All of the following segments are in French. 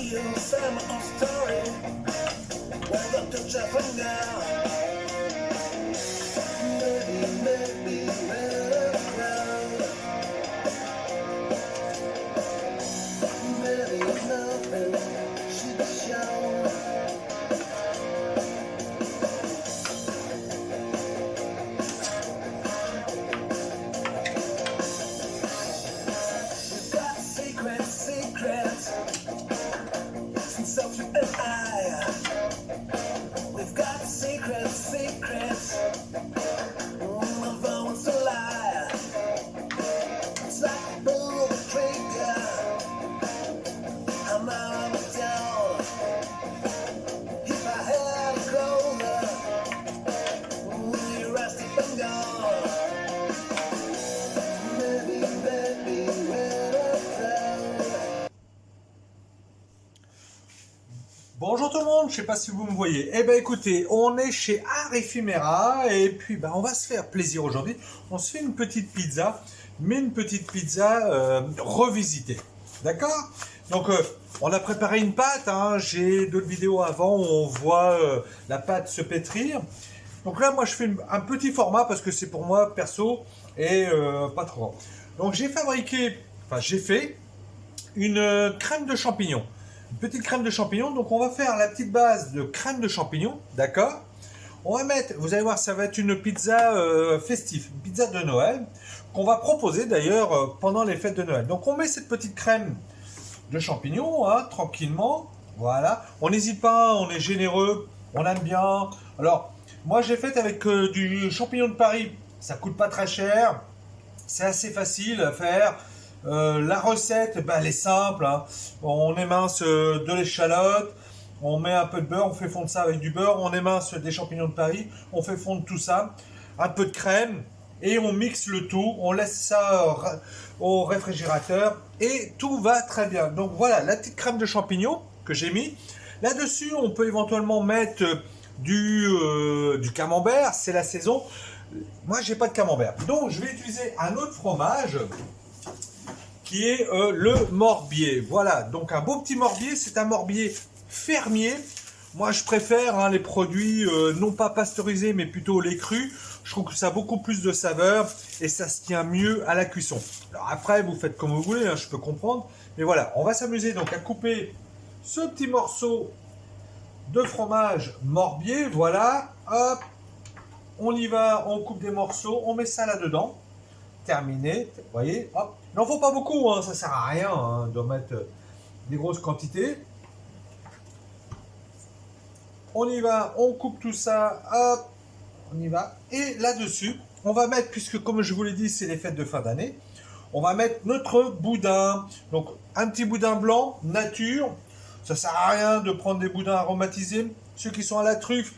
you some story. Welcome to Japan. Maybe we're around. Maybe nothing should show. We've got secrets, since of you and I. We've got secrets. One of one's a lie. It's like a bull with a trigger. I'm out of town. If I had a closer, we're rusty and gone. Maybe we're around. Bonjour tout le monde, je sais pas si vous me voyez. Eh ben écoutez, on est chez Art Ephémera et puis on va se faire plaisir aujourd'hui. On se fait une petite pizza, mais une petite pizza revisitée. D'accord? Donc on a préparé une pâte, hein. J'ai d'autres vidéos avant où on voit la pâte se pétrir. Donc là moi je fais un petit format parce que c'est pour moi perso et pas trop grand. Donc j'ai fait une crème de champignons. Une petite crème de champignons, donc on va faire la petite base de crème de champignons, d'accord? On va mettre, vous allez voir, ça va être une pizza festive, une pizza de Noël, qu'on va proposer d'ailleurs pendant les fêtes de Noël. Donc on met cette petite crème de champignons, hein, tranquillement, voilà. On n'hésite pas, on est généreux, on aime bien. Alors, moi j'ai fait avec du champignon de Paris, ça coûte pas très cher, c'est assez facile à faire. La recette, elle est simple, hein. On émince de l'échalote, on met un peu de beurre, on fait fondre ça avec du beurre, on émince des champignons de Paris, on fait fondre tout ça, un peu de crème, et on mixe le tout, on laisse ça au réfrigérateur, et tout va très bien. Donc voilà, la petite crème de champignons que j'ai mis. Là-dessus, on peut éventuellement mettre du camembert, c'est la saison. Moi, j'ai pas de camembert. Donc, je vais utiliser un autre fromage qui est le morbier. Voilà, donc un beau petit morbier, c'est un morbier fermier. Moi, je préfère les produits non pas pasteurisés, mais plutôt les crus. Je trouve que ça a beaucoup plus de saveur et ça se tient mieux à la cuisson. Alors après, vous faites comme vous voulez, hein, je peux comprendre. Mais voilà, on va s'amuser donc à couper ce petit morceau de fromage morbier. Voilà, hop, on y va, on coupe des morceaux, on met ça là-dedans. Terminé, vous voyez, hop. Il n'en faut pas beaucoup, hein, ça sert à rien hein, de mettre des grosses quantités. On y va, on coupe tout ça, hop, on y va. Et là-dessus, on va mettre, puisque comme je vous l'ai dit, c'est les fêtes de fin d'année, on va mettre notre boudin. Donc un petit boudin blanc, nature. Ça sert à rien de prendre des boudins aromatisés. Ceux qui sont à la truffe,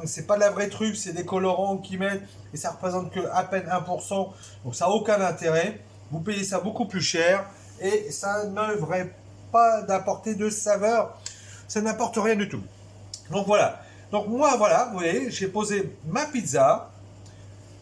c'est pas de la vraie truffe, c'est des colorants qu'ils mettent et ça représente que à peine 1%, donc ça n'a aucun intérêt. Vous payez ça beaucoup plus cher et ça ne devrait pas d'apporter de saveur, ça n'apporte rien du tout. Donc voilà, donc moi voilà, vous voyez, j'ai posé ma pizza,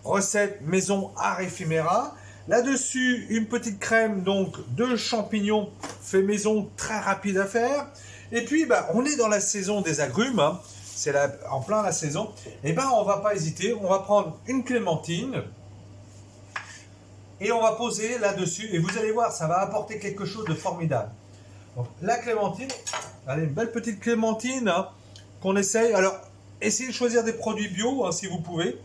recette maison Art Ephémera. Là-dessus, une petite crème donc de champignons fait maison, très rapide à faire. Et puis, on est dans la saison des agrumes, hein. C'est en plein la saison. Et on va pas hésiter, on va prendre une clémentine et on va poser là-dessus. Et vous allez voir, ça va apporter quelque chose de formidable. Donc, la clémentine, allez, une belle petite clémentine hein, qu'on essaye. Alors, essayez de choisir des produits bio hein, si vous pouvez,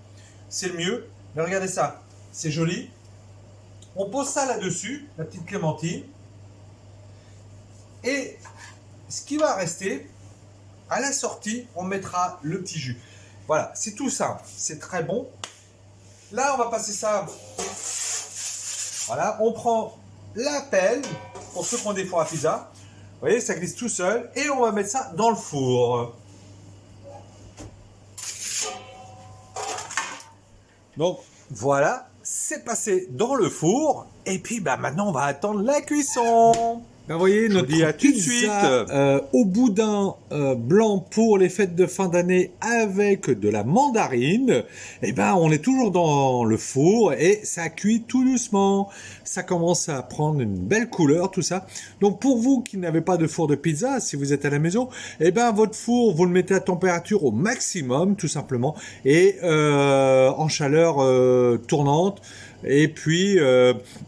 c'est le mieux. Mais regardez ça, c'est joli. On pose ça là-dessus, la petite clémentine. Et ce qui va rester, à la sortie, on mettra le petit jus. Voilà, c'est tout simple, c'est très bon. Là, on va passer ça. Voilà, on prend la pelle, pour ceux qui ont des fours à pizza. Vous voyez, ça glisse tout seul. Et on va mettre ça dans le four. Donc, voilà, c'est passé dans le four. Et puis, maintenant, on va attendre la cuisson. Ben, vous voyez, Je vous notre dis à tout de pizza, suite. au boudin blanc pour les fêtes de fin d'année avec de la mandarine. Eh ben, on est toujours dans le four et ça cuit tout doucement. Ça commence à prendre une belle couleur, tout ça. Donc, pour vous qui n'avez pas de four de pizza, si vous êtes à la maison, eh ben, votre four, vous le mettez à température au maximum, tout simplement, et en chaleur tournante. Et puis,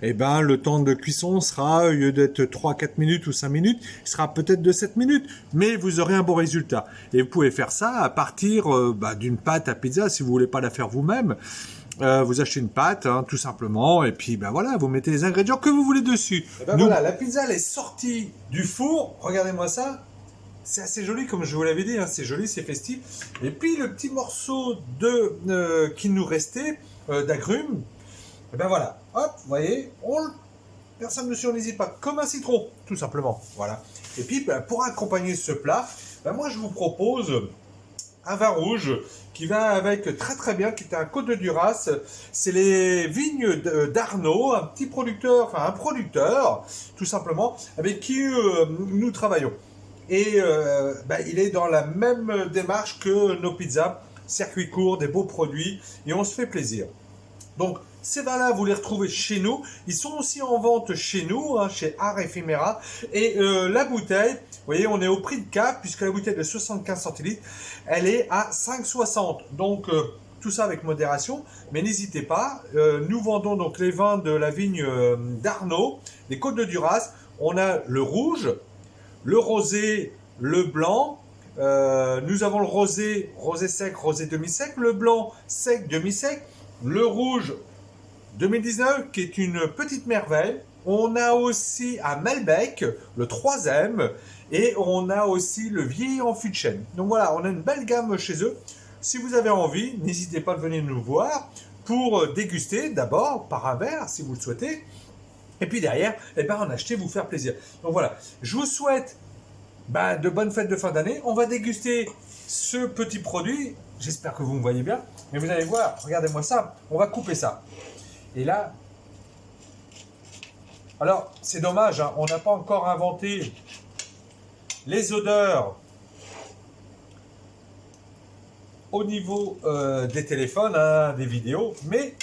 eh ben, le temps de cuisson sera, au lieu d'être 3-4 minutes ou 5 minutes, il sera peut-être de 7 minutes, mais vous aurez un bon résultat. Et vous pouvez faire ça à partir d'une pâte à pizza, si vous voulez pas la faire vous-même. Vous achetez une pâte, hein, tout simplement, et puis ben voilà, vous mettez les ingrédients que vous voulez dessus. Et ben voilà, la pizza, elle est sortie du four. Regardez-moi ça. C'est assez joli, comme je vous l'avais dit, hein, c'est joli, c'est festif. Et puis le petit morceau qui nous restait d'agrumes, et ben voilà, hop, vous voyez, personne dessus, on n'hésite pas, comme un citron, tout simplement, voilà. Et puis, ben, pour accompagner ce plat, ben, moi je vous propose un vin rouge qui va avec très très bien, qui est un Côte de Duras. C'est les vignes d'Arnaud, un petit producteur, enfin un producteur, tout simplement, avec qui nous travaillons. Et ben, il est dans la même démarche que nos pizzas, circuit court, des beaux produits, et on se fait plaisir. Donc, ces vins-là, vous les retrouvez chez nous. Ils sont aussi en vente chez nous, hein, chez Art Ephemera. Et la bouteille, vous voyez, on est au prix de cap, puisque la bouteille de 75 centilitres, elle est à 5,60. Donc, tout ça avec modération. Mais n'hésitez pas, nous vendons donc les vins de la vigne d'Arnaud, des Côtes de Duras. On a le rouge, le rosé, le blanc. Nous avons le rosé sec, rosé demi-sec. Le blanc sec, demi-sec. Le rouge 2019 qui est une petite merveille. On a aussi un Malbec, le 3e, et on a aussi le vieilli en fût de chêne. Donc voilà, on a une belle gamme chez eux. Si vous avez envie, n'hésitez pas à venir nous voir pour déguster d'abord par un verre si vous le souhaitez. Et puis derrière, eh ben, en acheter, vous faire plaisir. Donc voilà, je vous souhaite de bonnes fêtes de fin d'année. On va déguster ce petit produit. J'espère que vous me voyez bien. Mais vous allez voir, regardez-moi ça. On va couper ça. Et là, alors c'est dommage, hein, on n'a pas encore inventé les odeurs au niveau des téléphones, hein, des vidéos. Mais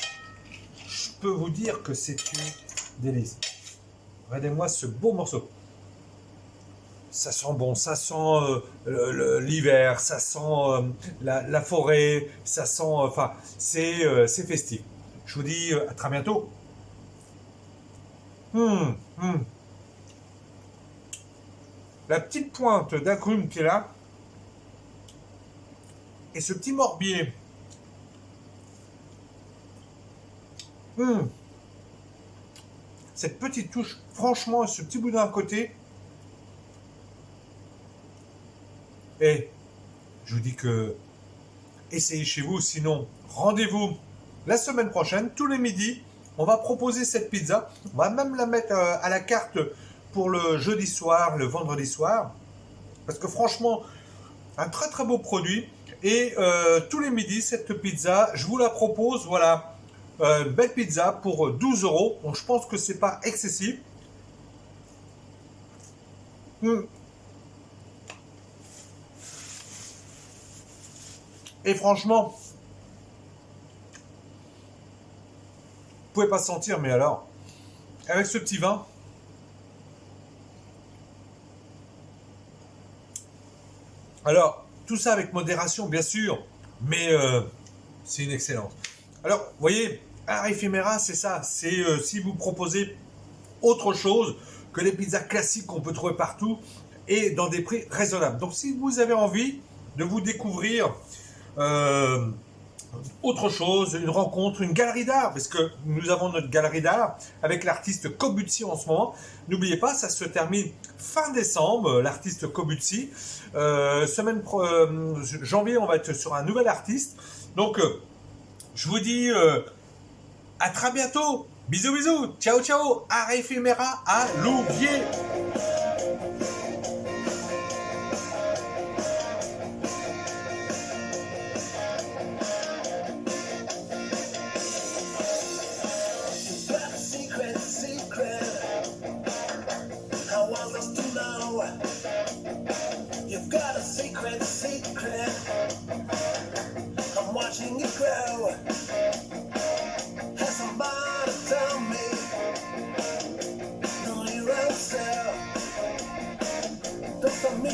je peux vous dire que c'est une délice. Regardez-moi ce beau morceau. Ça sent bon, ça sent l'hiver, ça sent la forêt, ça sent, enfin, c'est festif. Je vous dis à très bientôt. La petite pointe d'agrumes qui est là, et ce petit morbier. Cette petite touche, franchement, ce petit boudin à côté. Et je vous dis que essayez chez vous, sinon rendez-vous la semaine prochaine, tous les midis. On va proposer cette pizza. On va même la mettre à la carte pour le jeudi soir, le vendredi soir. Parce que franchement, un très très beau produit. Et tous les midis, cette pizza, je vous la propose. Voilà, une belle pizza pour 12 €. Donc je pense que c'est pas excessif. Et franchement, vous pouvez pas sentir, mais alors, avec ce petit vin, alors, tout ça avec modération, bien sûr, mais c'est une excellence. Alors, vous voyez, Art Ephemera, c'est ça, c'est si vous proposez autre chose que les pizzas classiques qu'on peut trouver partout et dans des prix raisonnables. Donc, si vous avez envie de vous découvrir autre chose, une rencontre, une galerie d'art, parce que nous avons notre galerie d'art avec l'artiste Kobutsi en ce moment. N'oubliez pas, ça se termine fin décembre, l'artiste Kobutsi. Janvier, on va être sur un nouvel artiste. Donc, je vous dis à très bientôt. Bisous, bisous. Ciao, ciao. Art Ephemera à Louviers. Secret, secret. How I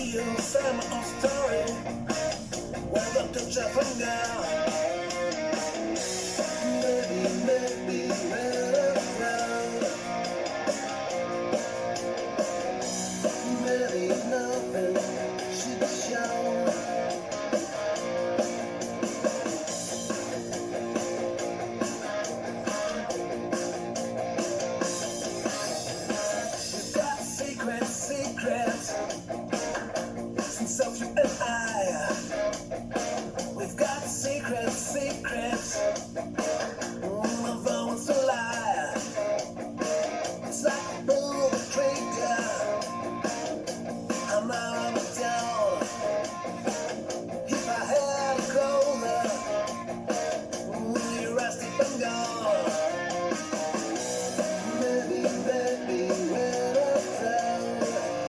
you some story. Welcome to Japan.